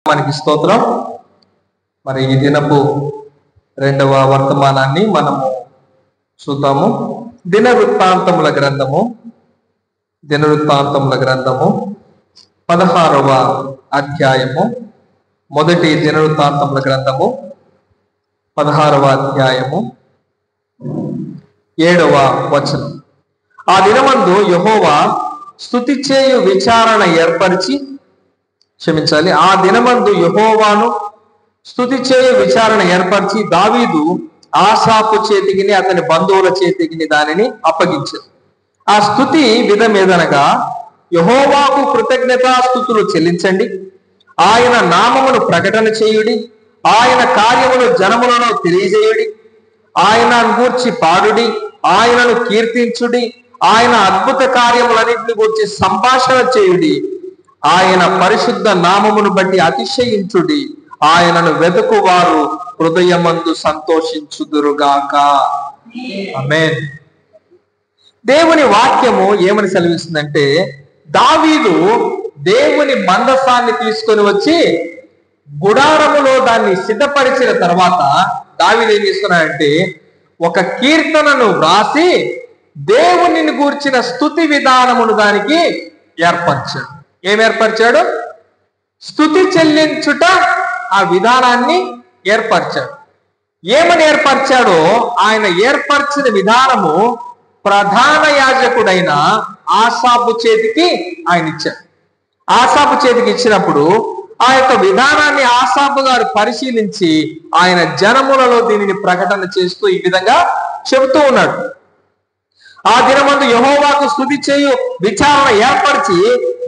మనకి స్తోత్రం. మరి ఈ దినపు రెండవ వర్తమానాన్ని మనము చూద్దాము. దినవృత్తాంతముల గ్రంథము 16వ అధ్యాయము. మొదటి దినవృత్తాంతముల గ్రంథము 16వ అధ్యాయము 7వ వచనం. ఆ దినమందు యెహోవా స్తుతి చేయు విచారణ ఏర్పరిచి ఆ దినమందు యెహోవాను స్తుతి చేయు విచారణ ఏర్పరిచి దావీదు ఆసాపు చేతికిని అతని బంధువుల చేతికిని దానిని అప్పగించారు. ఆ స్తుతి విధమేదనగా, యెహోవాకు కృతజ్ఞతాస్తుతులు చెల్లించండి, ఆయన నామమును ప్రకటన చేయుడి, ఆయన కార్యములు జనములలో తెలియజేయుడి, ఆయనను గూర్చి పాడుడి, ఆయనను కీర్తించుడి, ఆయన అద్భుత కార్యములన్నింటిని గూర్చి సంభాషణ చేయుడి, ఆయన పరిశుద్ధ నామమును బట్టి అతిశయించుడి, ఆయనను వెతుకువారు హృదయమందు సంతోషించుదురుగాక. ఆమేన్. దేవుని వాక్యము ఏమని సెలవిస్తుందంటే, దావీదు దేవుని మందసాన్ని తీసుకొని వచ్చి గుడారములో దాన్ని సిద్ధపరిచిన తర్వాత దావీదు ఏం చేస్తున్నాడంటే, ఒక కీర్తనను వ్రాసి దేవునిని గూర్చిన స్తుతి విధానమును దానికి ఏర్పరిచాడు. ఏం ఏర్పరిచాడు? స్తుతి చెల్లించుట ఆ విధానాన్ని ఏర్పరిచాడు. ఏమని ఏర్పరిచాడో ఆయన ఏర్పరిచిన విధానము ప్రధాన యాజకుడైన ఆసాపు చేతికి ఆయన ఇచ్చాడు. ఆసాపు చేతికి ఇచ్చినప్పుడు ఆ యొక్క విధానాన్ని ఆసాపు గారు పరిశీలించి ఆయన జనములలో దీనిని ప్రకటన చేస్తూ ఈ విధంగా చెబుతూ ఉన్నాడు. ఆ దినమందు యెహోవాకు స్తుతి చేయు విచారణ ఏర్పరిచి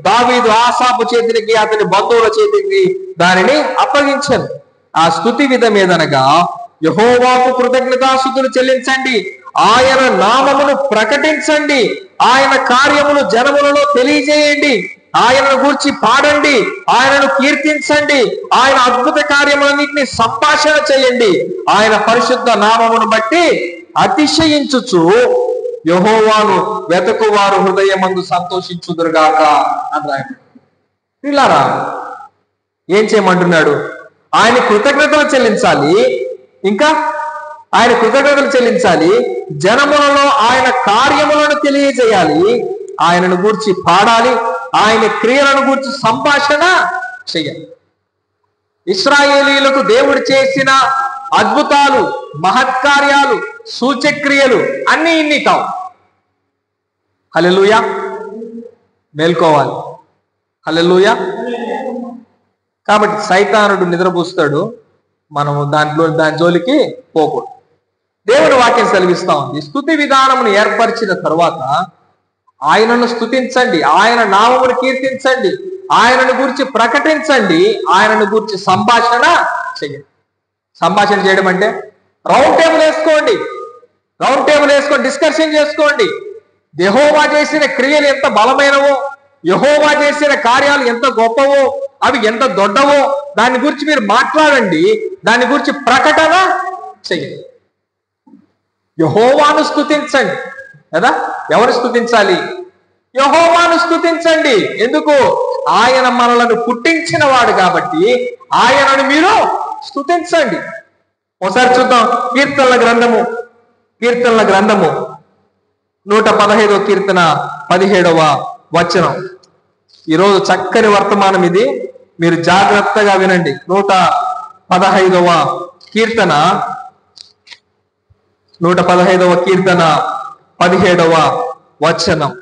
దావీదు ఆసాపు చేతికి అతని బంధువుల చేతికి దానిని అప్పగించాను. ఆ స్తుతి విధమేదనగా, యెహోవాకు కృతజ్ఞతాస్తుతులు చెల్లించండి, ఆయన నామమును ప్రకటించండి, ఆయన కార్యములు జనములలో తెలియజేయండి, ఆయనను గూర్చి పాడండి, ఆయనను కీర్తించండి, ఆయన అద్భుత కార్యములన్నింటినీ సంభాషణ చేయండి, ఆయన పరిశుద్ధ నామమును బట్టి అతిశయించుచు యెహోవాను వెతుకువారు హృదయమందు సంతోషించుదురుగాక అని రాయబడింది. పిల్లారా, ఏం చేయమంటున్నాడు? ఆయన కృతజ్ఞతలు చెల్లించాలి, ఇంకా ఆయన కృతజ్ఞతలు చెల్లించాలి, జనములలో ఆయన కార్యములను తెలియజేయాలి, ఆయనను గూర్చి పాడాలి, ఆయన క్రియలను గూర్చి సంభాషణ చెయ్యాలి. ఇశ్రాయేలీయులకు దేవుడు చేసిన అద్భుతాలు, మహత్కార్యాలు, సూచక్రియలు అన్ని ఇన్ని కావు. హల్లెలూయా, మేల్కోవాలి. హల్లెలూయా. కాబట్టి సైతానుడు నిద్రపూస్తాడు, మనము దాని జోలికి పోకూడదు. దేవుని వాక్యం సెలవిస్తా ఉంది, స్తుతి విధానమును ఏర్పరిచిన తరువాత ఆయనను స్తుతించండి, ఆయన నామమును కీర్తించండి, ఆయనను గురించి ప్రకటించండి, ఆయనను గురించి సంభాషణ చేయండి. సంభాషణ చేయడం అంటే రౌండ్ టేబుల్ వేసుకోండి, డిస్కషన్ చేసుకోండి. యెహోవా చేసిన క్రియలు ఎంత బలమైనవో, యెహోవా చేసిన కార్యాలు ఎంత గొప్పవో, అవి ఎంత దొడ్డవో దాని గురించి మీరు మాట్లాడండి, దాని గురించి ప్రకటన చెయ్యండి. యెహోవాను స్తుతించండి కదా. ఎవరు స్తుతించాలి? యెహోవాను స్తుతించండి. ఎందుకు? ఆయన మనలను పుట్టించిన వాడు కాబట్టి ఆయనను మీరు స్తుతించండి. ఒకసారి చూద్దాం. కీర్తనల గ్రంథము 115వ కీర్తన 17వ వచనం. ఈరోజు చక్కని వర్తమానం ఇది, మీరు జాగ్రత్తగా వినండి. 115వ కీర్తన 17వ వచనం.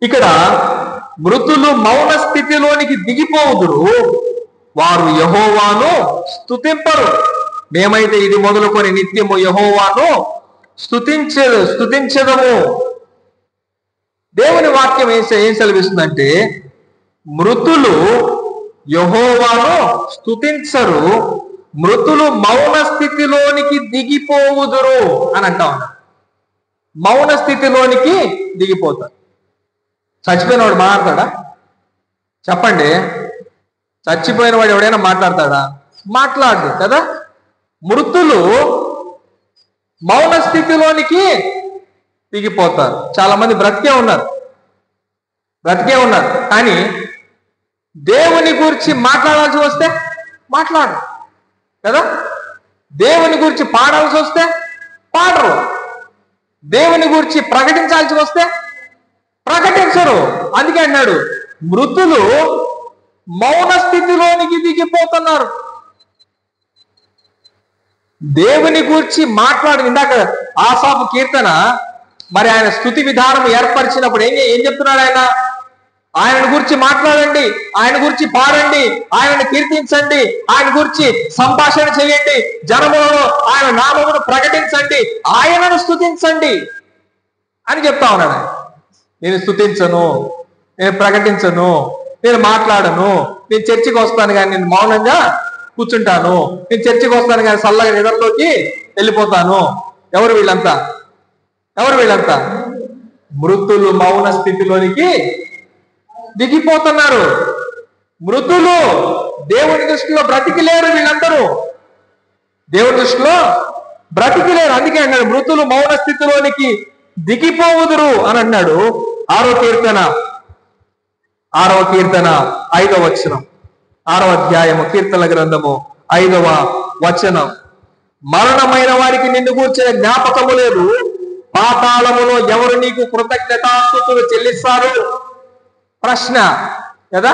ఇక్కడ మృతులు మౌన స్థితిలోనికి దిగిపోవుదురు, వారు యెహోవాను స్తుతింపరు. మేమైతే ఇది మొదలుకొని నిత్యము యెహోవాను స్తుతించదము. దేవుని వాక్యం ఏం సెలవిస్తుందంటే, మృతులు యెహోవాను స్తుతించరు, మృతులు మౌన స్థితిలోనికి దిగిపోవుదురు అని అంటా ఉన్నారు. మౌన స్థితిలోనికి దిగిపోతారు. చచ్చిపోయిన వాడు మాట్లాడతాడా? చెప్పండి. చచ్చిపోయిన వాడు ఎవడైనా మాట్లాడతాడా? మాట్లాడు కదా. మృతులు మౌన స్థితిలోనికి దిగిపోతారు. చాలా మంది బ్రతికే ఉన్నారు, బ్రతికే ఉన్నారు. కానీ దేవుని గురించి మాట్లాడాల్సి వస్తే మాట్లాడరు కదా. దేవుని గురించి పాడాల్సి వస్తే పాడరు. దేవుని గురించి ప్రకటించాల్సి వస్తే ప్రకటించరు. అందుకే అన్నాడు, మృతులు మౌన స్థితిలోనికి దిగిపోతున్నారు. దేవుని గురించి మాట్లాడు. ఇందాక ఆసాపు కీర్తన, మరి ఆయన స్తుతి విధానం ఏర్పరిచినప్పుడు ఏం చెప్తున్నాడు ఆయన? ఆయన గురించి మాట్లాడండి, ఆయన గురించి పాడండి, ఆయనను కీర్తించండి, ఆయన గురించి సంభాషణ చేయండి, జనములలో ఆయన నామమును ప్రకటించండి, ఆయనను స్తుతించండి అని చెప్తా ఉన్నాడు. నేను స్తుతించను, నేను ప్రకటించను, నేను మాట్లాడను, నేను చర్చికి వస్తాను కానీ నేను మౌనంగా కూర్చుంటాను, నేను చర్చికి వస్తాను కానీ చల్లగా నిద్రలోకి వెళ్ళిపోతాను. ఎవరు వీళ్ళంతా? మృతులు మౌన స్థితిలోనికి దిగిపోతున్నారు. మృతులు దేవుని దృష్టిలో బ్రతికిలేరు. వీళ్ళందరూ దేవుని దృష్టిలో బ్రతికిలేరు. అందుకే అన్నాడు, మృతులు మౌన స్థితిలోనికి దిగిపోవుదురు అని అన్నాడు. 6వ కీర్తన 5వ వచనం, 6వ అధ్యాయము కీర్తన గ్రంథము 5వ వచనం. మరణమైన వారికి నిన్ను కూర్చిన జ్ఞాపకము లేదు, పాతాళములో ఎవరు నీకు కృతజ్ఞతాస్తుతులు చెల్లిస్తారు? ప్రశ్న కదా.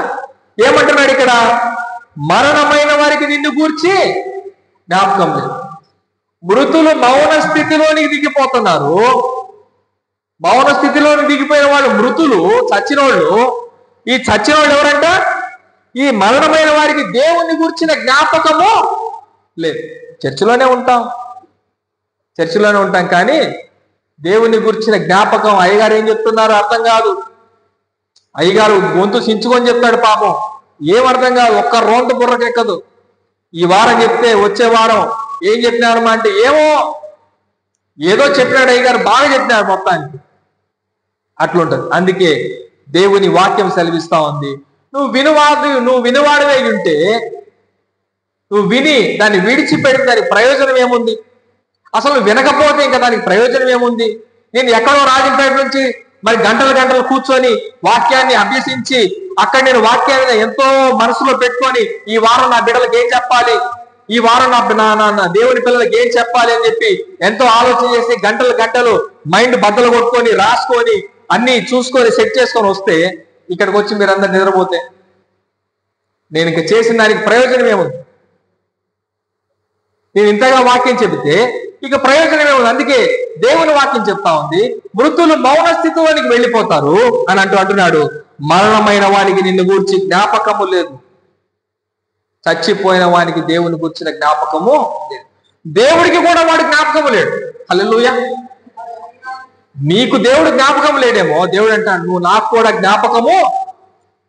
ఏమంటున్నాడు ఇక్కడ? మరణమైన వారికి నిన్ను గూర్చి జ్ఞాపకం లేదు. మృతులు మౌన స్థితిలోనికి దిగిపోతున్నారు. మౌన స్థితిలోనికి దిగిపోయిన వాళ్ళు మృతులు, చచ్చినోళ్ళు. ఈ చచ్చినోళ్ళు ఎవరంట? ఈ మరణమైన వారికి దేవుని గురించిన జ్ఞాపకము లేదు. చర్చిలోనే ఉంటాం కానీ దేవుని గురించిన జ్ఞాపకం అయ్యగారు ఏం చెప్తున్నారు అర్థం కాదు. అయ్యగారు గొంతు చించుకొని చెప్తాడు, పాపం ఏం అర్థం కాదు, ఒక్క రోంత బుర్రకెక్కదు. ఈ వారం చెప్తే వచ్చే వారం ఏం చెప్పినారమ్మా అంటే ఏదో చెప్పినాడు అయ్యగారు, బాగా చెప్పినాడు మొత్తానికి. అట్లుంటది. అందుకే దేవుని వాక్యం సెలవిస్తా ఉంది, నువ్వు వినువాడివై ఉంటే, నువ్వు విని దాన్ని విడిచిపెడితే దానికి ప్రయోజనం ఏముంది? అసలు వినకపోతే ఇంకా దానికి ప్రయోజనం ఏముంది? నేను ఎక్కడో రాజంపేట నుంచి మరి గంటలు కూర్చొని వాక్యాన్ని అభ్యసించి అక్కడ నేను వాక్యాన్ని ఎంతో మనసులో పెట్టుకొని ఈ వారం నా బిడ్డలకు ఏం చెప్పాలి, ఈ వారం నా దేవుని పిల్లలకి ఏం చెప్పాలి అని చెప్పి ఎంతో ఆలోచన చేసి గంటలు మైండ్ బద్దలు కొట్టుకొని రాసుకొని అన్ని చూసుకొని సెట్ చేసుకొని వస్తే ఇక్కడికి వచ్చి మీరందరూ నిద్రపోతే నేను ఇంకా చేసిన దానికి ప్రయోజనం ఏముంది? నేను ఇంతగా వాక్యం చెబితే ఇక ప్రయోజనం ఏముంది? అందుకే దేవుని వాక్యం చెప్తా ఉంది, మృతులు మౌన స్థితిలోనికి వెళ్ళిపోతారు అని అంటున్నాడు. మరణమైన వానికి నిన్ను గూర్చి జ్ఞాపకము లేదు. చచ్చిపోయిన వానికి దేవుని గురించిన జ్ఞాపకము లేదు. దేవుడికి కూడా వాడి జ్ఞాపకము లేడు. హల్లెలూయా. నీకు దేవుడు జ్ఞాపకం లేడేమో. దేవుడు అంటాడు, నువ్వు నాకు కూడా జ్ఞాపకము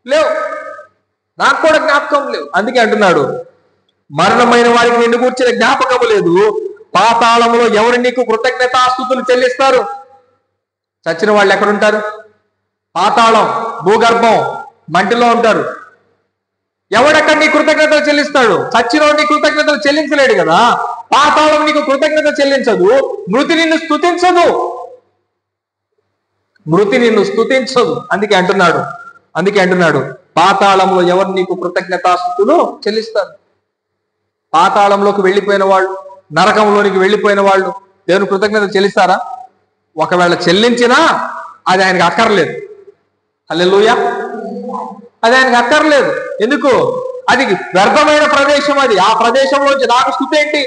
లేవు, నాకు కూడా జ్ఞాపకం లేవు. అందుకే అంటున్నాడు, మరణమైన వారికి నిన్ను కూర్చిన జ్ఞాపకము లేదు, పాతాళములో ఎవరు నీకు కృతజ్ఞతాస్తుతులు చెల్లిస్తారు? చచ్చిన వాళ్ళు ఎక్కడుంటారు? పాతాళం, భూగర్భం, మంటిలో ఉంటారు. ఎవడెక్కడ నీ కృతజ్ఞతలు చెల్లిస్తాడు? చచ్చినోడు నీ కృతజ్ఞతలు చెల్లించలేడు కదా. పాతాళం నీకు కృతజ్ఞత చెల్లించదు, మృతి నిన్ను స్తుతించదు. అందుకే అంటున్నాడు పాతాళంలో ఎవరు నీకు కృతజ్ఞతాస్తుతులు చెల్లిస్తారు? పాతాళంలోకి వెళ్ళిపోయిన వాళ్ళు, నరకంలోనికి వెళ్ళిపోయిన వాళ్ళు దేవుని కృతజ్ఞతలు చెల్లిస్తారా? ఒకవేళ చెల్లించినా అది ఆయనకు అక్కర్లేదు. హల్లెలూయా. అది ఆయనకు అక్కర్లేదు. ఎందుకు? అది వ్యర్థమైన ప్రదేశం. అది ఆ ప్రదేశంలోంచి నాకు స్తుతి ఏంటి?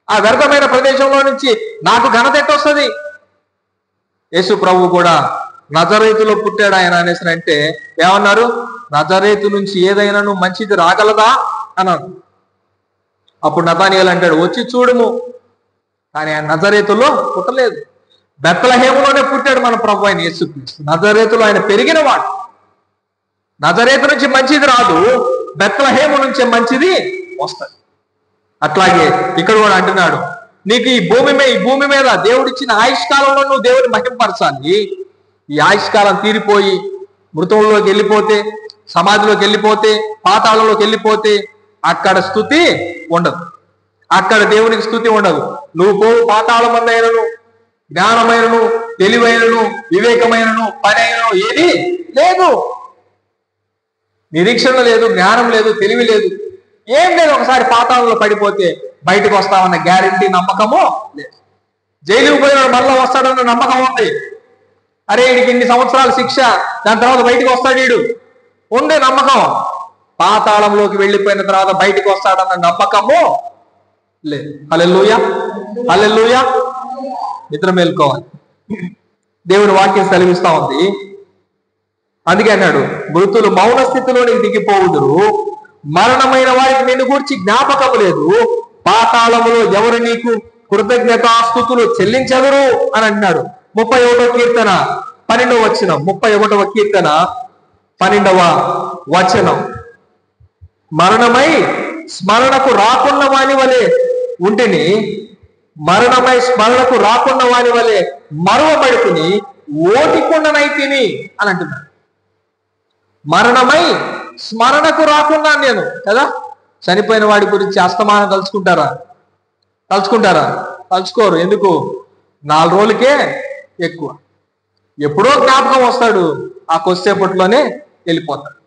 ఆ వ్యర్థమైన ప్రదేశంలో నుంచి నాకు ఘనత ఎట్టొస్తుంది? యేసు ప్రభు కూడా నజరేతులో పుట్టాడు ఆయన అనేసి అంటే ఏమన్నారు? నజరేతు నుంచి ఏదైనాను మంచిది రాగలదా అన్నారు. అప్పుడు నతానియేలు అంటాడు, వచ్చి చూడుము. కానీ ఆయన నజరేతులో పుట్టలేదు, బెత్లెహేములోనే పుట్టాడు మన ప్రభు ఆయన యేసుక్రీస్తు. నజరేతులో ఆయన పెరిగిన వాడు. నజరేతు నుంచి మంచిది రాదు, బెత్లెహేము నుంచి మంచిది వస్తుంది. అట్లాగే ఇక్కడ కూడా అంటున్నాడు, నీకు ఈ భూమి మీద దేవుడిచ్చిన ఆయుష్కాలంలో నువ్వు దేవుడిని మహింపరచాలి. ఈ ఆయుష్కాలం తీరిపోయి మృతంలోకి వెళ్ళిపోతే, సమాధిలోకి వెళ్ళిపోతే, పాతాళంలోకి వెళ్ళిపోతే అక్కడ స్తుతి ఉండదు, అక్కడ దేవునికి స్తుతి ఉండదు. నువ్వు పోవు పాతాళమందైనను, జ్ఞానమైనను, తెలివైనను వివేకమైనను పని అయినను ఏది లేదు. నిరీక్షణ లేదు, జ్ఞానం లేదు, తెలివి లేదు, ఏం లేదు. ఒకసారి పాతాళంలో పడిపోతే బయటకు వస్తామన్న గ్యారెంటీ, నమ్మకము లేదు. జైలుకు పోయిన మళ్ళా వస్తాడన్న నమ్మకం ఉంది. అరే వీడికి ఇన్ని సంవత్సరాల శిక్ష, దాని తర్వాత బయటకు వస్తాడు వీడు, ఉండే నమ్మకం. పాతాళంలోకి వెళ్ళిపోయిన తర్వాత బయటకు వస్తాడన్న నమ్మకము లేదు. హల్లెలూయా, హల్లెలూయా. నిద్ర మేల్కోవాలి. దేవుని వాక్యం సెలవిస్తా ఉంది. అందుకే అన్నాడు, మృతులు మౌన స్థితిలోనికి దిగిపోవుదురు, మరణమైన వారికి నిన్ను గురించి జ్ఞాపకము లేదు, పాతాళములో ఎవరు నీకు కృతజ్ఞతాస్తుతులు చెల్లించెదరు అని అంటున్నాడు. 31వ కీర్తన 12వ వచనం. 31వ కీర్తన 12వ వచనం. మరణమై స్మరణకు రాకున్న వాని వలె ఉంటిని, మరణమై స్మరణకు రాకున్న వాని వలె మరువబడుకుని ఓటికుండనైతిని అని అంటున్నాడు. మరణమై స్మరణకు రాకున్నాను నేను కదా. చనిపోయిన వాడి గురించి అస్తమానం తలుచుకుంటారా? తలుచుకోరు. ఎందుకు? 4 రోజులకే ఎక్కువ. ఎప్పుడో జ్ఞాపకం వస్తాడు, ఆ కొద్దిసేపట్లోనే వెళ్ళిపోతాడు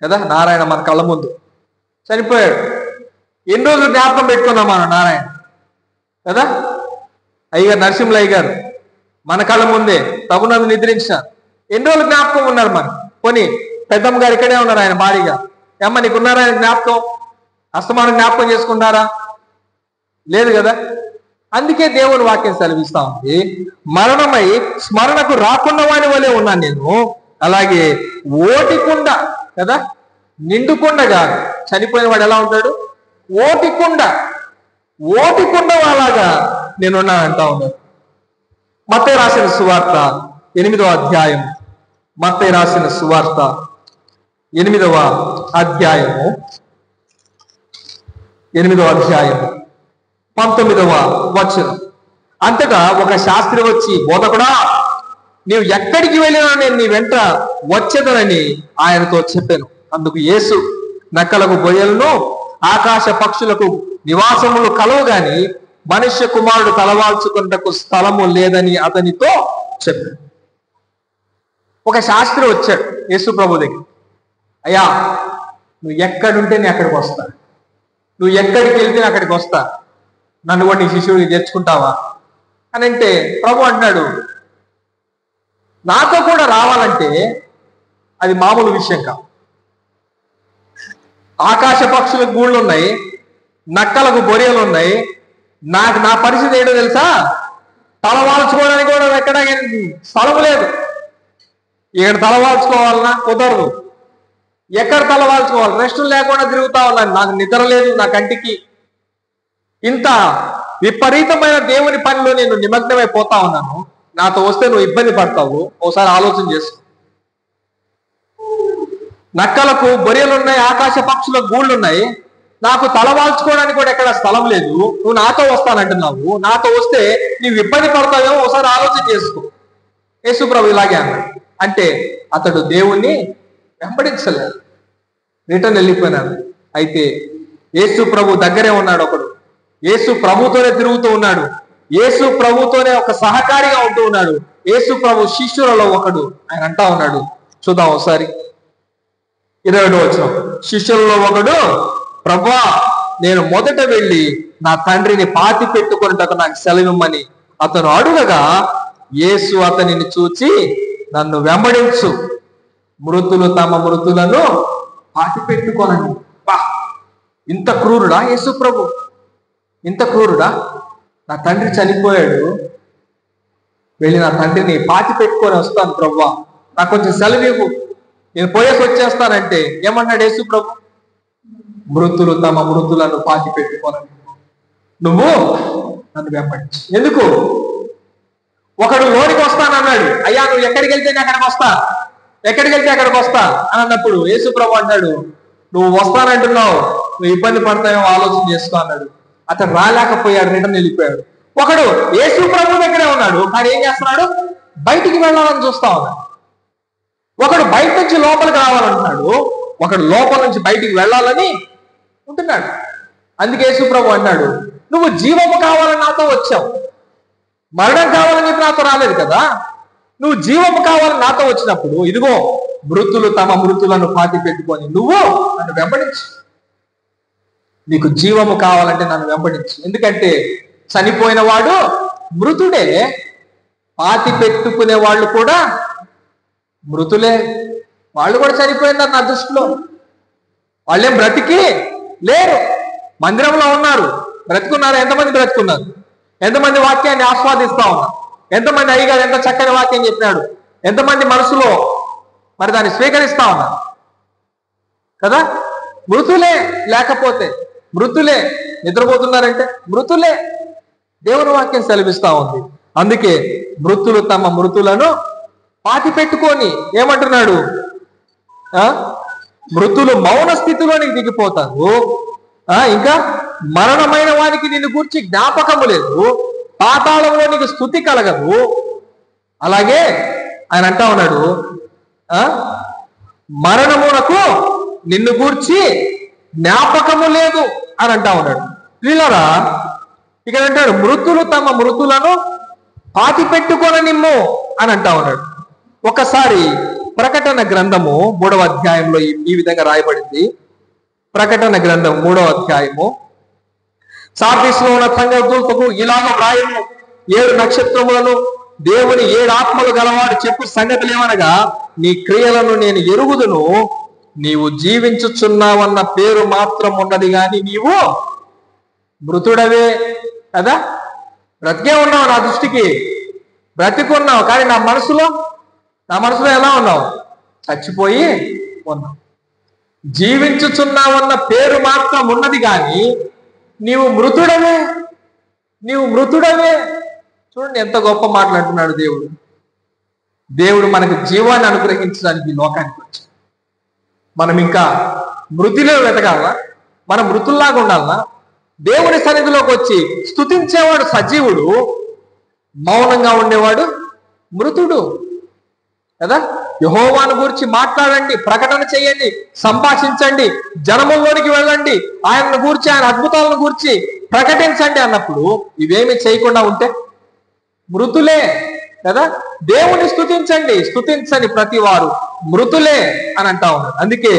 కదా. నారాయణ మన కళ్ళ ముందు చనిపోయాడు. ఎన్ని రోజులు జ్ఞాపకం పెట్టుకున్నాం మనం నారాయణ కదా. అయ్యగారు నరసింహయ్య గారు మన కళ్ళ ముందే ప్రభునందు నిద్రించారు. ఎన్ని రోజులు జ్ఞాపకం ఉన్నారు మనం. కొని పెద్దమ్మ గారు ఇక్కడే ఉన్నారు, ఆయన భారీగా. ఏమ్మ నీకున్నారా ఆయన జ్ఞాపకం? అస్తమానం జ్ఞాపకం చేసుకుంటారా? లేదు కదా. అందుకే దేవుని వాక్యం సెలవిస్తా ఉంది, మరణమై స్మరణకు రాకున్న వాని వలె ఉన్నాను నేను. అలాగే ఓటికుండ కదా, నిండుకుండగా చనిపోయిన వాడు ఎలా ఉంటాడు? ఓటికుండ అలాగా నేనున్నాను అంటా ఉన్నాను. మత్తయి రాసిన సువార్త 8వ అధ్యాయం. మత్తయి రాసిన సువార్త 8వ అధ్యాయము 19వ వచనం. అంతటా ఒక శాస్త్రి వచ్చి, బోధకుడా, నీవు ఎక్కడికి వెళ్ళినా నేను నీ వెంట వచ్చేదనని ఆయనతో చెప్పాను. అందుకు యేసు, నక్కలకు బొయ్యలను ఆకాశ పక్షులకు నివాసములు కలవు గాని మనుష్య కుమారుడు తలవాల్చుకున్నకు స్థలము లేదని అతనితో చెప్పాడు. ఒక శాస్త్రి వచ్చాడు యేసు ప్రభు దగ్గర. అయ్యా, నువ్వు ఎక్కడుంటే నేను అక్కడికి వస్తా, నువ్వు ఎక్కడికి వెళ్తే నేను అక్కడికి వస్తా, నన్ను కూడా నీ శిష్యుడికి చేర్చుకుంటావా అని అంటే, ప్రభు అంటున్నాడు, నాతో కూడా రావాలంటే అది మామూలు విషయం కాదు. ఆకాశ పక్షులకు గూళ్ళు ఉన్నాయి, నక్కలకు బొరియలు ఉన్నాయి. నా పరిస్థితి ఏంటో తెలుసా? తలవాల్చుకోవడానికి కూడా ఎక్కడ స్థలం లేదు. ఇక్కడ తలవాల్చుకోవాలన్నా కుదరదు. ఎక్కడ తలవాల్చుకోవాలి? రెస్ట్ లేకుండా తిరుగుతా ఉన్నాను. నాకు నిద్ర లేదు, నా కంటికి. ఇంత విపరీతమైన దేవుని పనిలో నేను నిమగ్నమైపోతా ఉన్నాను. నాతో వస్తే నువ్వు ఇబ్బంది పడతావు. ఒకసారి ఆలోచన చేసుకో. నక్కలకు బొరియలున్నాయి, ఆకాశ పక్షులకు గూళ్ళున్నాయి, నాకు తలవాల్చుకోవడానికి కూడా ఎక్కడ స్థలం లేదు. నువ్వు నాతో వస్తానంటున్నావు. నాతో వస్తే నువ్వు ఇబ్బంది పడతావేమో, ఒకసారి ఆలోచన చేసుకో. యేసు ప్రభు ఇలాగే అన్నాడు. అంటే అతడు దేవుణ్ణి వెంబడించలేదు, రిటర్న్ వెళ్ళిపోయినాడు. అయితే యేసు ప్రభు దగ్గరే ఉన్నాడు ఒకడు. యేసు ప్రభుతోనే తిరుగుతూ ఉన్నాడు. యేసు ప్రభుతోనే ఒక సహకారిగా ఉంటూ ఉన్నాడు. యేసు ప్రభు శిష్యులలో ఒకడు. ఆయన అంటా ఉన్నాడు, చూద్దాం ఒకసారి 27వ వచనం. శిష్యులలో ఒకడు, ప్రభువా, నేను మొదట వెళ్ళి నా తండ్రిని పాతి పెట్టుకున్నట్టు నాకు సెలవిమ్మని అతను అడుగగా, యేసు అతనిని చూచి, నన్ను వెంబడించు, మృతులు తమ మృతులను పాతి పెట్టుకోనండి. బా, ఇంత క్రూరుడా యేసు ప్రభు? ఇంత క్రూరుడా? నా తండ్రి చనిపోయాడు, వెళ్ళి నా తండ్రిని పాతి పెట్టుకొని వస్తాను ప్రభువా, నాకు కొంచెం సెలవివ్వు, నేను పోయేసి వచ్చేస్తానంటే ఏమన్నాడు యేసు ప్రభు? మృతులు తమ మృతులను పాతి పెట్టుకోనండి, నువ్వు నన్ను వెంబడించు. ఎందుకు? ఒకడు లోనికి వస్తానన్నాడు. అయ్యా, నువ్వు ఎక్కడికి వెళ్తే నేను అక్కడికి వస్తా, ఎక్కడికి వెళ్తే అక్కడికి వస్తా అని అన్నప్పుడు యేసు ప్రభు అన్నాడు, నువ్వు వస్తానంటున్నావు, నువ్వు ఇబ్బంది పడతావేమో ఆలోచన చేసుకో అన్నాడు. అతను రాలేకపోయాడు, రిటర్న్ వెళ్ళిపోయాడు. ఒకడు యేసు ప్రభు దగ్గరే ఉన్నాడు, కానీ ఏం చేస్తున్నాడు? బయటికి వెళ్ళాలని చూస్తా ఉన్నాడు. ఒకడు బయట నుంచి లోపలికి రావాలంటున్నాడు, ఒకడు లోపల నుంచి బయటికి వెళ్ళాలని ఉంటున్నాడు. అందుకే యేసు ప్రభు అన్నాడు, నువ్వు జీవము కావాలని నాతో వచ్చావు, మరణం కావాలని చెప్పి నాతో రాలేదు కదా. నువ్వు జీవము కావాలని నాతో వచ్చినప్పుడు ఇదిగో మృతులు తమ మృతులను పాతి పెట్టుకొని నువ్వు నన్ను వెంబడించు. నీకు జీవము కావాలంటే నన్ను వెంబడించు. ఎందుకంటే చనిపోయిన వాడు మృతుడే, పాతి పెట్టుకునే వాళ్ళు కూడా మృతులే. వాళ్ళు కూడా చనిపోయినారు నా దృష్టిలో. వాళ్ళేం బ్రతికి లేరు, మందిరంలో ఉన్నారు. బ్రతుకున్నారు. ఎంతమంది బ్రతుకున్నారు? ఎంతమంది వాక్యాన్ని ఆస్వాదిస్తా ఉన్నారు? ఎంతమంది అయ్యగారు ఎంత చక్కని వాక్యం చెప్పినాడు? ఎంతమంది మనసులో మరి దాన్ని స్వీకరిస్తా ఉన్నారు కదా? మృతులే. లేకపోతే మృతులే. నిద్రపోతున్నారంటే మృతులే. దేవుని వాక్యం సెలవిస్తా ఉంది. అందుకే మృతులు తమ మృతులను పాతి పెట్టుకొని ఏమంటున్నాడు? మృతులు మౌన స్థితిలోనికి దిగిపోతారు. ఇంకా మరణమైన వానికి నిన్ను గూర్చి జ్ఞాపకము లేదు, పాతాళంలో నీకు స్తుతి కలగదు. అలాగే ఆయన అంటా ఉన్నాడు, మరణమునకు నిన్ను గూర్చి జ్ఞాపకము లేదు అని అంటా ఉన్నాడు. వీళ్ళరా ఇక్కడ అంటాడు మృతులు తమ మృతులను పాతి పెట్టుకొని నిమ్ము అని అంటా ఉన్నాడు. ఒకసారి ప్రకటన గ్రంథము 3వ అధ్యాయంలో ఈ విధంగా రాయబడింది. ప్రకటన గ్రంథం 3వ అధ్యాయము, సార్దీసులో ఉన్న సంఘదూతకు ఇలాగ రాయము, 7 నక్షత్రములను దేవుని 7 ఆత్మలు గలవాడు చెప్పు సంగతులేమనగా, నీ క్రియలను నేను ఎరుగుదును, నీవు జీవించుచున్నావన్న పేరు మాత్రం ఉన్నది గాని నీవు మృతుడవే కదా. బ్రతికే ఉన్నావు, నా దృష్టికి బ్రతికున్నావు. కానీ నా మనసులో ఎలా ఉన్నావు? చచ్చిపోయి ఉన్నావు. జీవించుచున్నావన్న పేరు మాత్రం ఉన్నది కానీ నీవు మృతుడవే. చూడండి ఎంత గొప్ప మాట్లాడుతున్నాడు దేవుడు. దేవుడు మనకు జీవాన్ని అనుగ్రహించడానికి ఈ లోకానికి వచ్చాడు. మనం ఇంకా మృతిలో వెతకాలా? మనం మృతుల్లాగా ఉండాలనా? దేవుని సన్నిధిలోకి వచ్చి స్తుతించేవాడు సజీవుడు, మౌనంగా ఉండేవాడు మృతుడు కదా. యెహోవాను గురించి మాట్లాడండి, ప్రకటన చేయండి, సంభాషించండి, జనముల్లోనికి వెళ్ళండి, ఆయనను గూర్చి, ఆయన అద్భుతాలను గూర్చి ప్రకటించండి అన్నప్పుడు ఇవేమి చేయకుండా ఉంటే మృతులే కదా. దేవుని స్తుతించని ప్రతి వారు మృతులే అని అంటా ఉన్నారు. అందుకే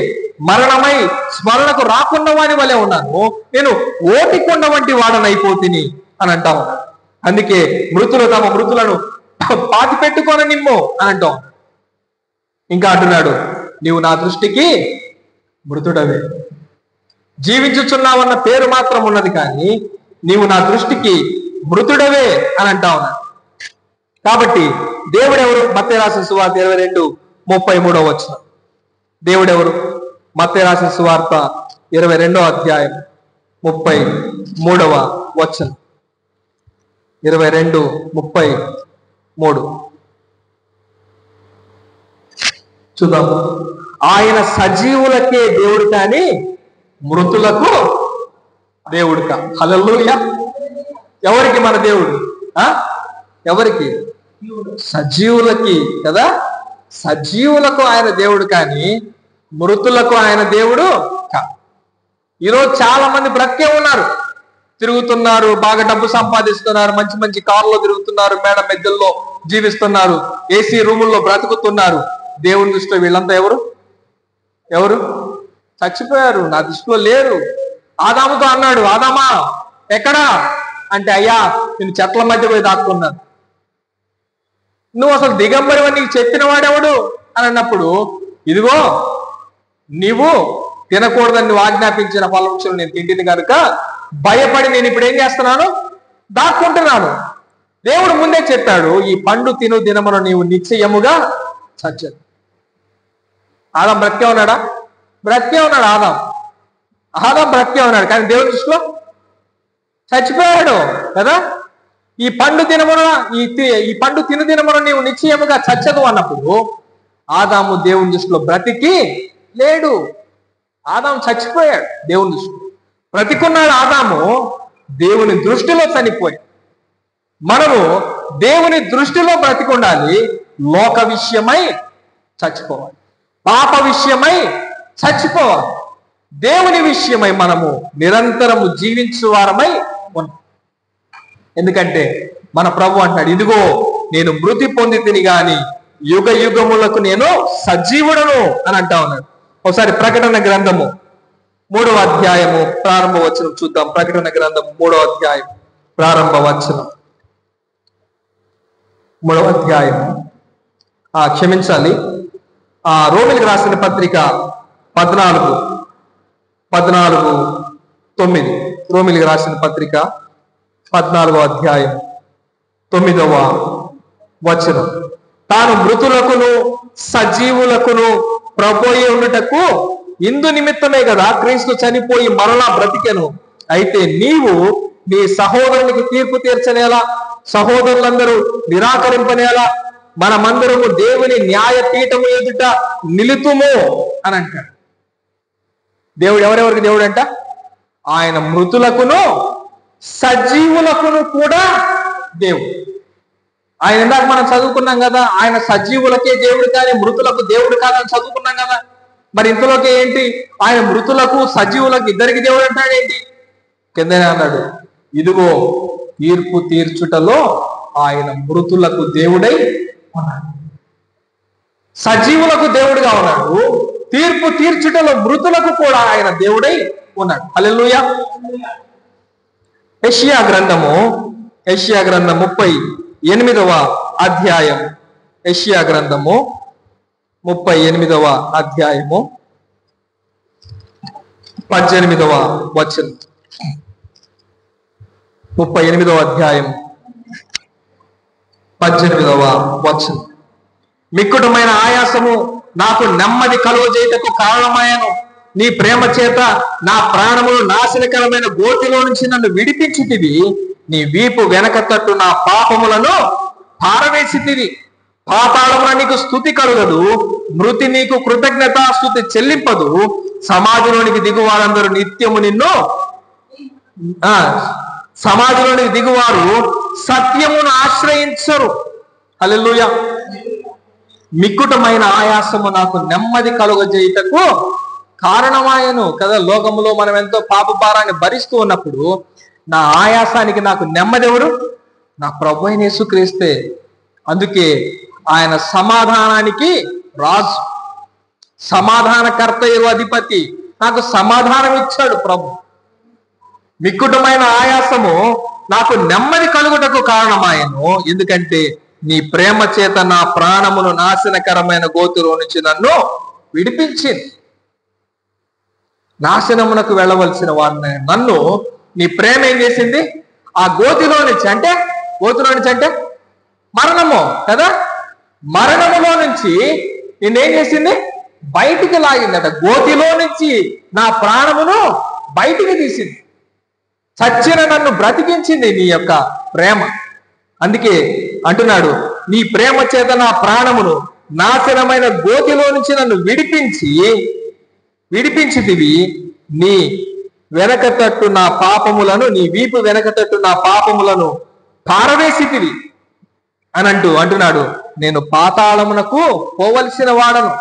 మరణమై స్మరణకు రాకున్న వాడి వలె ఉన్నాను, నేను ఓటికొండ వంటి వాడనైపోతిని అని అంటా ఉన్నాను. అందుకే మృతులు తమ మృతులను పాతి పెట్టుకొని నిమ్ము అని అంటాం. ఇంకా అంటున్నాడు, నీవు నా దృష్టికి మృతుడవే. జీవించుచున్నావన్న పేరు మాత్రం ఉన్నది కానీ నీవు నా దృష్టికి మృతుడవే అని అంటా ఉన్నాడు. కాబట్టి దేవుడెవరు? మత్తయి రాసిన సువార్త 22:33 వచనం. దేవుడెవరు? మత్తయి రాసిన సువార్త 22వ అధ్యాయం 33వ వచనం. 22:33 చూద్దాం. ఆయన సజీవులకే దేవుడు కానీ మృతులకు దేవుడు కా. హల్లెలూయా. ఎవరికి మన దేవుడు? ఎవరికి? సజీవులకి కదా. సజీవులకు ఆయన దేవుడు కానీ మృతులకు ఆయన దేవుడు కా. ఈరోజు చాలా మంది బ్రతికే ఉన్నారు, తిరుగుతున్నారు, బాగా డబ్బు సంపాదిస్తున్నారు, మంచి మంచి కార్లో తిరుగుతున్నారు, మేడ మెద్దల్లో జీవిస్తున్నారు, ఏసీ రూముల్లో బ్రతుకుతున్నారు. దేవుని దృష్టిలో వీళ్ళంతా ఎవరు? చచ్చిపోయారు, నా దృష్టిలో లేరు. ఆదాముతో అన్నాడు, ఆదామా ఎక్కడా అంటే, అయ్యా నేను చెట్ల మధ్య పోయి దాక్కున్నాను. నువ్వు అసలు దిగంబరివని నీకు చెప్పిన వాడెవడు అని అన్నప్పుడు, ఇదిగో నీవు తినకూడదని నువ్వు ఆజ్ఞాపించిన ఫలవృక్షం నేను తింటిని కనుక భయపడి నేను ఇప్పుడు ఏం చేస్తున్నాను? దాక్కుంటున్నాను. దేవుడు ముందే చెప్పాడు, ఈ పండు తిను దినమున నీవు నిశ్చయముగా చచ్చదు. ఆదాం బ్రతికే ఉన్నాడా? బ్రతికే ఉన్నాడు. ఆదాం బ్రతికే ఉన్నాడు, కానీ దేవుని దృష్టిలో చచ్చిపోయాడు కదా. ఈ పండు తిను దినమున నీవు నిశ్చయముగా చచ్చదు అన్నప్పుడు ఆదాము దేవుని దృష్టిలో బ్రతికి లేడు. ఆదాం చచ్చిపోయాడు దేవుని దృష్టిలో. బ్రతికున్నాడు ఆదాము, దేవుని దృష్టిలో చనిపోయాడు. మనము దేవుని దృష్టిలో బ్రతికుండాలి. లోక విషయమై చచ్చిపోవాలి, పాప విషయమై చచ్చిపోవాలి, దేవుని విషయమై మనము నిరంతరము జీవించు వారమై ఉన్నాం. ఎందుకంటే మన ప్రభు అంటాడు, ఇదిగో నేను మృతి పొంది తిని గాని యుగ యుగములకు నేను సజీవుడను అని అంటా ఉన్నాడు. ఒకసారి ప్రకటన గ్రంథము 3వ అధ్యాయము ప్రారంభ వచనం చూద్దాం. ప్రకటన గ్రంథం 3వ అధ్యాయం ప్రారంభ వచనం. 3వ అధ్యాయము క్షమించాలి, రోమిలికి రాసిన పత్రిక 14:9. రోమిలికి రాసిన పత్రిక 14వ అధ్యాయం 9వ వచనం. తాను మృతులకును సజీవులకును ప్రభువై ఉండుటకు ఇందు నిమిత్తమే కదా క్రీస్తు చనిపోయి మరలా బ్రతికెను. అయితే నీవు నీ సహోదరునికి తీర్పు తీర్చనేలా, సహోదరులందరూ నిరాకరింపనేలా మనమందరము దేవుని న్యాయపీఠము ఎదుట నిలుతుము అని అంటాడు. దేవుడు ఎవరెవరికి దేవుడు అంట? ఆయన మృతులకును సజీవులకును కూడా దేవుడు. ఆయన ఇందాక మనం చదువుకున్నాం కదా, ఆయన సజీవులకే దేవుడు కానీ మృతులకు దేవుడు కాదని చదువుకున్నాం కదా. మరి ఇంతలోకి ఏంటి, ఆయన మృతులకు సజీవులకు ఇద్దరికి దేవుడు అంటాడేంటి? కిందనే అన్నాడు, ఇదిగో తీర్పు తీర్చుటలో ఆయన మృతులకు దేవుడై ఉన్నాడు, సజీవులకు దేవుడుగా ఉన్నాడు. తీర్పు తీర్చుటలో మృతులకు కూడా ఆయన దేవుడై ఉన్నాడు. హల్లెలూయా. యెషయా గ్రంథము 38వ అధ్యాయం. యెషయా గ్రంథము 38వ అధ్యాయము 18వ వచనం. 38వ అధ్యాయం 18వ వచనం. మిక్కుటమైన ఆయాసము నాకు నెమ్మది కలుగజేయుటకు కారణమాయను. నీ ప్రేమ చేత నా ప్రాణములు నాశనకరమైన గోతిలో నుంచి నన్ను విడిపించితివి. నీ వీపు వెనక తట్టు నా పాపములను పారవేసితివి. పాతాళమున నీకు స్తుతి కలుగదు, మృతి నీకు కృతజ్ఞతాస్తుతి చెల్లింపదు. సమాధిలోనికి దిగువారందరూ నిత్యము నిన్ను సమాధిలోనికి దిగువారు సత్యమును ఆశ్రయించరు. హల్లెలూయా. మిక్కుటమైన ఆయాసము నాకు నెమ్మది కలుగజేయుటకు కారణమాయను కదా. లోకములో మనం ఎంతో పాప భారాన్ని భరిస్తూ ఉన్నప్పుడు నా ఆయాసానికి నాకు నెమ్మది ఎవరు? నా ప్రభువైన యేసుక్రీస్తే. అందుకే ఆయన సమాధానానికి రాజు, సమాధానకర్త అధిపతి. నాకు సమాధానం ఇచ్చాడు ప్రభు. మిక్కుటమైన ఆయాసము నాకు నెమ్మది కలుగుటకు కారణమాయను, ఎందుకంటే నీ ప్రేమ చేత నా ప్రాణమును నాశనకరమైన గోతులో నుంచి నన్ను విడిపించింది. నాశనమునకు వెళ్ళవలసిన వాడిని నన్ను నీ ప్రేమ ఏం చేసింది? ఆ గోతిలో నుంచి అంటే మరణము కదా, మరణములో నుంచి నేనేం చేసింది? బయటికి లాగిందట. గోతిలో నుంచి నా ప్రాణమును బయటికి తీసింది. చచ్చిన నన్ను బ్రతికించింది నీ యొక్క ప్రేమ. అందుకే అంటున్నాడు, నీ ప్రేమ చేత నా ప్రాణమును నాశనమైన గోతిలో నుంచి నన్ను విడిపించితివి. నీ వెనక తట్టు నా పాపములను, నీ వీపు వెనక తట్టు నా పాపములను పారవేసితివి అని అంటున్నాడు. నేను పాతాళమునకు పోవలసిన వాడను,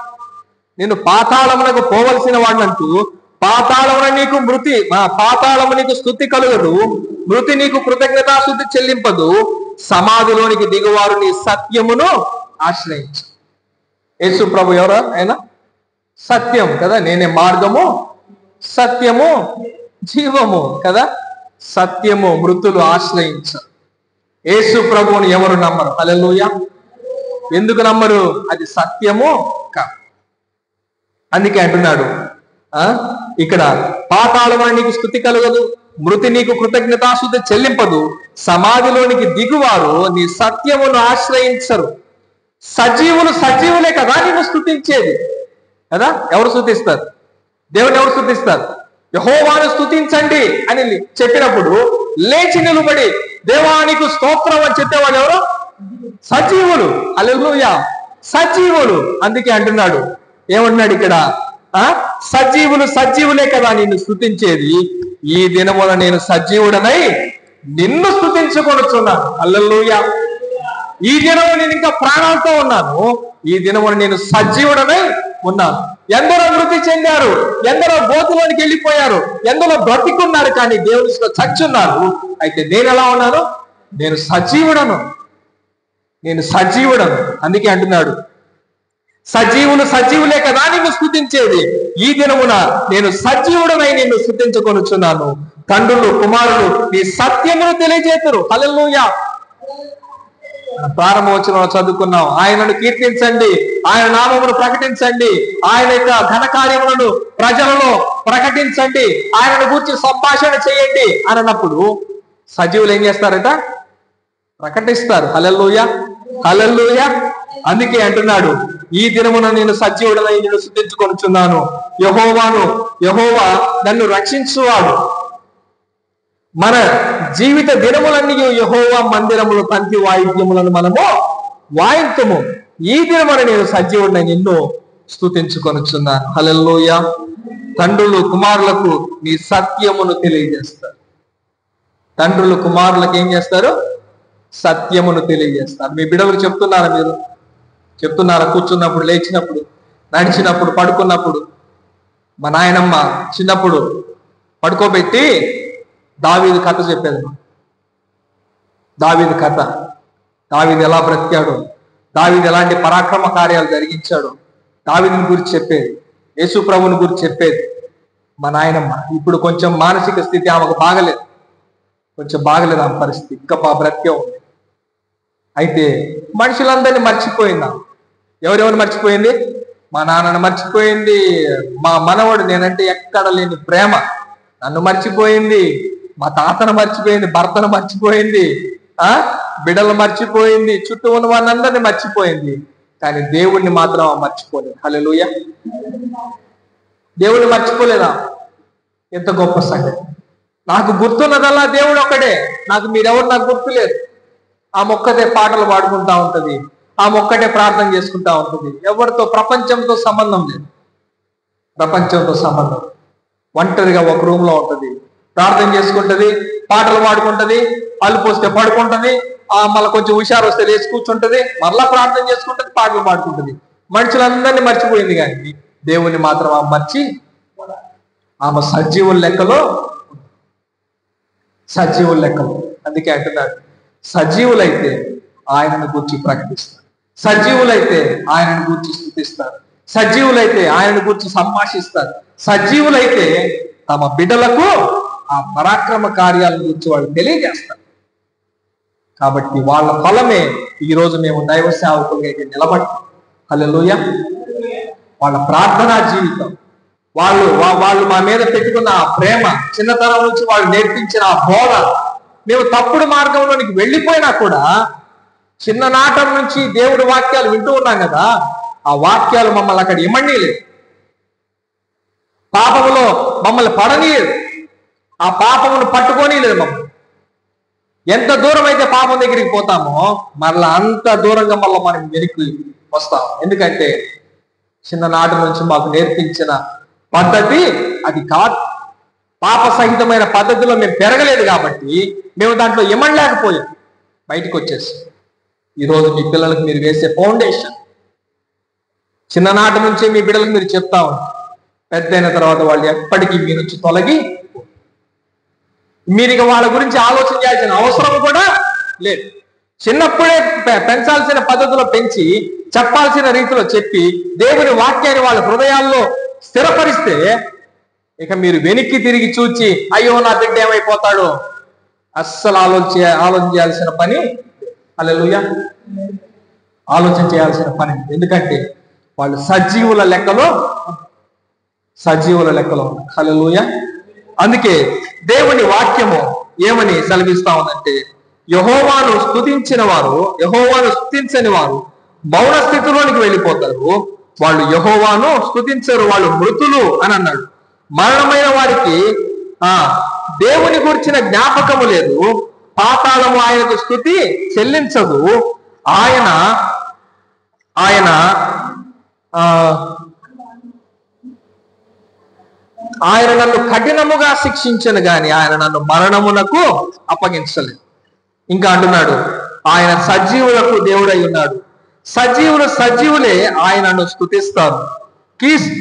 అంటూ పాతాళమున నీకు మృతి, పాతాళము నీకు స్తుతి కలుగదు, మృతి నీకు కృతజ్ఞతాస్తుతి చెల్లింపదు. సమాధిలోనికి దిగువారు నీ సత్యమును ఆశ్రయించు. యేసు ప్రభు ఎవరు? ఆయన సత్యం కదా. నేనే మార్గము, సత్యము, జీవము కదా. సత్యము మృతులు ఆశ్రయించు. యేసు ప్రభువుని ఎవరు నమ్మరు? హల్లెలూయా. ఎందుకు నమ్మరు? అది సత్యము కాదు. అందుకే అంటున్నాడు ఇక్కడ, పాతాళమున నీకు స్తుతి కలుగదు, మృతి నీకు కృతజ్ఞతాస్తుతి చెల్లింపదు. సమాధిలోనికి దిగువారు నీ సత్యమును ఆశ్రయించరు. సజీవులే కదా నిన్ను స్తుతించేది కదా. ఎవరు స్తుతిస్తారు? దేవుని ఎవరు స్తుతిస్తారు? యెహోవాను స్తుతించండి అని చెప్పినప్పుడు లేచి నిలబడి దేవానికి స్తోత్రం అని చెప్పేవాడు ఎవరు? సజీవులు. హల్లెలూయా, సజీవులు. అందుకే అంటున్నాడు, ఏమంటున్నాడు ఇక్కడ? సజీవులే కదా నిన్ను స్తుతించేది. ఈ దినమున నేను సజీవుడనై నిన్ను స్తుతించుకొనుచున్నాను. హల్లెలూయా. ఈ దినము నేను ఇంకా ప్రాణాలతో ఉన్నాను, ఈ దినమున నేను సజీవుడనై ఉన్నాను. ఎందరో మృతి చెందారు, ఎందరో గోతులోనికి వెళ్ళిపోయారు, ఎందరో బ్రతికున్నారు, కానీ దేవునిలో చచ్చున్నారు. అయితే నేను ఎలా ఉన్నాను? నేను సజీవుడను. నేను సజీవుడను. అందుకే అంటున్నాడు, సజీవులు సజీవులే కదా నిన్ను స్తుతించేది. ఈ దినమున నేను సజీవుడనై నిన్ను స్తుతించుకొనుచున్నాను. తండ్రులు కుమారులు నీ సత్యమును తెలియజేతురు. హల్లెలూయా. ప్రారంభవచనంలో చదువుకున్నాం, ఆయనను కీర్తించండి, ఆయన నామమును ప్రకటించండి, ఆయన యొక్క ఘన కార్యములను ప్రజలలో ప్రకటించండి, ఆయనను గురించి సంభాషణ చేయండి అని అన్నప్పుడు సజీవులు ఏం చేస్తారట? ప్రకటిస్తారు. హల్లెలూయా, హల్లెలూయా. అందుకే అంటున్నాడు, ఈ దినమున నేను సజీవుడనై నిన్ను స్తుతించుకొనుచున్నాను. యెహోవా నన్ను రక్షించువాడు. మన జీవిత దినములన్నీ యెహోవా మందిరములు తంతి వాయిద్యములను మనము వాయింతుము. ఈ దినమున నేను సజీవుడనై నిన్ను స్తుతించుకొనుచున్నాను. హల్లెలూయా. తండ్రులు కుమారులకు నీ సత్యమును తెలియజేస్తారు. తండ్రులు కుమారులకు ఏం చేస్తారు? సత్యమును తెలియజేస్తారు. మీ బిడ్డలకు చెప్తున్నారా? మీరు చెప్తున్నారా? కూర్చున్నప్పుడు, లేచినప్పుడు, నడిచినప్పుడు, పడుకున్నప్పుడు. మా నాయనమ్మ చిన్నప్పుడు పడుకోబెట్టి దావీదు కథ చెప్పేది. దావీదు కథ, దావీదు ఎలా బ్రతికాడు, దావీదు ఎలాంటి పరాక్రమ కార్యాలు జరిగించాడు, దావీదుని గురించి చెప్పేది, యేసు ప్రభుని గురించి చెప్పేది మా నాయనమ్మ. ఇప్పుడు కొంచెం మానసిక స్థితి ఆమెకు బాగలేదు, కొంచెం బాగలేదు ఆమె పరిస్థితి, ఇంకా బ్రతికే ఉంది. అయితే మనుషులందరినీ మర్చిపోయిందా? ఎవరెవరు మర్చిపోయింది? మా నాన్నను మర్చిపోయింది, మా మనవడు నేనంటే ఎక్కడ లేని ప్రేమ నన్ను మర్చిపోయింది, మా తాతను మర్చిపోయింది, భర్తను మర్చిపోయింది, బిడ్డలు మర్చిపోయింది, చుట్టూ ఉన్న వాళ్ళందరినీ మర్చిపోయింది. కానీ దేవుణ్ణి మాత్రం మర్చిపోలేదు. హల్లెలూయా. దేవుణ్ణి మర్చిపోలేదా? ఎంత గొప్ప సంగతి. నాకు గుర్తున్నదల్లా దేవుడు ఒక్కడే, నాకు మీరెవరు నాకు గుర్తులేదు. ఆ మొక్కదే పాటలు పాడుకుంటా ఉంటది, ఆ మొక్కటే ప్రార్థన చేసుకుంటా ఉంటుంది. ఎవరితో, ప్రపంచంతో సంబంధం లేదు. ప్రపంచంతో సంబంధం, ఒంటరిగా ఒక రూమ్ లో ఉంటది, ప్రార్థన చేసుకుంటది, పాటలు పాడుకుంటది, అల్లు పోస్తే పడుకుంటది, మళ్ళీ కొంచెం హుషారు వస్తే లేచి కూర్చుంటది, మళ్ళా ప్రార్థన చేసుకుంటది, పాటలు పాడుకుంటది. మనుషులందరినీ మర్చిపోయింది, కానీ దేవుణ్ణి మాత్రం ఆమె మర్చి ఆమె సజీవుల లెక్కలో. సజీవుల లెక్కలో. అందుకే అంటున్నాడు, సజీవులైతే ఆయనను గూర్చి ప్రకటిస్తారు, సజీవులైతే ఆయనను గూర్చి స్తుతిస్తారు, సజీవులైతే ఆయనను గూర్చి సంభాషిస్తారు, సజీవులైతే తమ బిడ్డలకు ఆ పరాక్రమ కార్యాల గురించి వాళ్ళు తెలియజేస్తారు. కాబట్టి వాళ్ళ ఫలమే ఈరోజు మేము దైవ సేవకులుగా నిలబడి. హల్లెలూయా. వాళ్ళ ప్రార్థనా జీవితం, వాళ్ళు మా మీద పెట్టుకున్న ఆ ప్రేమ, చిన్నతనం నుంచి వాళ్ళు నేర్పించిన ఆ బోధ, మేము తప్పుడు మార్గంలోనికి వెళ్ళిపోయినా కూడా చిన్ననాటం నుంచి దేవుడి వాక్యాలు వింటూ ఉన్నాం కదా, ఆ వాక్యాలు మమ్మల్ని అక్కడ ఇమ్మనీయలేదు, పాపములో మమ్మల్ని పడనీయలేదు, ఆ పాపమును పట్టుకొని లేదు మమ్మల్ని. ఎంత దూరం అయితే పాపం దగ్గరికి పోతామో మరలా అంత దూరంగా మళ్ళీ మనం వెనక్కి వస్తాం. ఎందుకంటే చిన్ననాటి నుంచి మాకు నేర్పించిన పద్ధతి అది కాదు. పాప సహితమైన పద్ధతిలో మేము పెరగలేదు కాబట్టి మేము దాంట్లో ఇమ్మడలేకపోయాం, బయటకు వచ్చేసి. ఈరోజు మీ పిల్లలకు మీరు వేసే ఫౌండేషన్ చిన్ననాటి నుంచి మీ బిడ్డలకు మీరు చెప్తా ఉంటారు. పెద్ద అయిన తర్వాత వాళ్ళు ఎప్పటికీ మీ నుంచి తొలగి, మీరు ఇక వాళ్ళ గురించి ఆలోచన చేయాల్సిన అవసరం కూడా లేదు. చిన్నప్పుడే పెంచాల్సిన పద్ధతిలో పెంచి, చెప్పాల్సిన రీతిలో చెప్పి, దేవుని వాక్యాన్ని వాళ్ళ హృదయాల్లో స్థిరపరిస్తే ఇక మీరు వెనక్కి తిరిగి చూచి అయ్యో నా బిడ్డ ఏమైపోతాడో అస్సలు ఆలోచన చేయాల్సిన పని. హల్లెలూయా. ఆలోచన చేయాల్సిన పని. ఎందుకంటే వాళ్ళు సజీవుల లెక్కలో ఉన్నారు. హల్లెలూయా. అందుకే దేవుని వాక్యము ఏమని సెలవిస్తా ఉందంటే, యెహోవాను స్తుతించిన వారు, యెహోవాను స్తుతించని వారు మౌన స్థితిలోనికి వెళ్ళిపోతారు. వాళ్ళు యెహోవాను స్తుతించరు, వాళ్ళు మృతులు అని అన్నాడు. మరణమైన వారికి దేవుని గురించిన జ్ఞాపకము లేదు, పాతాళము ఆయనకు స్తుతి చెల్లించదు. ఆయన నన్ను కఠినముగా శిక్షించను గాని ఆయన నన్ను మరణమునకు అప్పగించలేదు. ఇంకా అంటున్నాడు, ఆయన సజీవులకు దేవుడై ఉన్నాడు, సజీవులే ఆయనను స్తుతిస్తారు.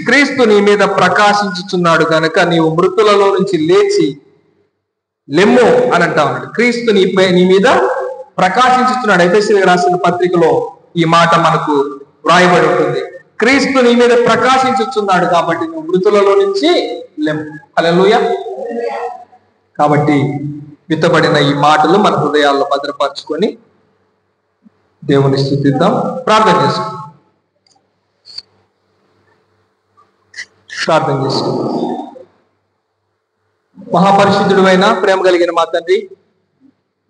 క్రీస్తు నీ మీద ప్రకాశించుచున్నాడు కనుక నీవు మృతులలో నుంచి లేచి లెమ్ము అని అంటా ఉన్నాడు. క్రీస్తు నీ మీద ప్రకాశించుతున్నాడు. ఎఫెసీయులకు రాసిన పత్రికలో ఈ మాట మనకు వ్రాయబడి ఉంటుంది. క్రీస్తు నీ మీద ప్రకాశించుచున్నాడు కాబట్టి నువ్వు మృతులలో నుంచి లెమ్ము. హల్లెలూయా. కాబట్టి విత్తబడిన ఈ మాటలు మన హృదయాల్లో భద్రపరచుకొని దేవుని స్తుతిద్దాం, ప్రార్థన చేసుకుందాం. మహాపరిశుద్ధుడు అయిన ప్రేమ కలిగిన మా తండ్రి,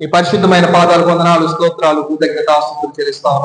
ఈ పరిశుద్ధమైన పాదాలు, వందనాలు, స్తోత్రాలు, కృతజ్ఞతాస్తుతులు చెల్లిస్తా ఉన్నాం.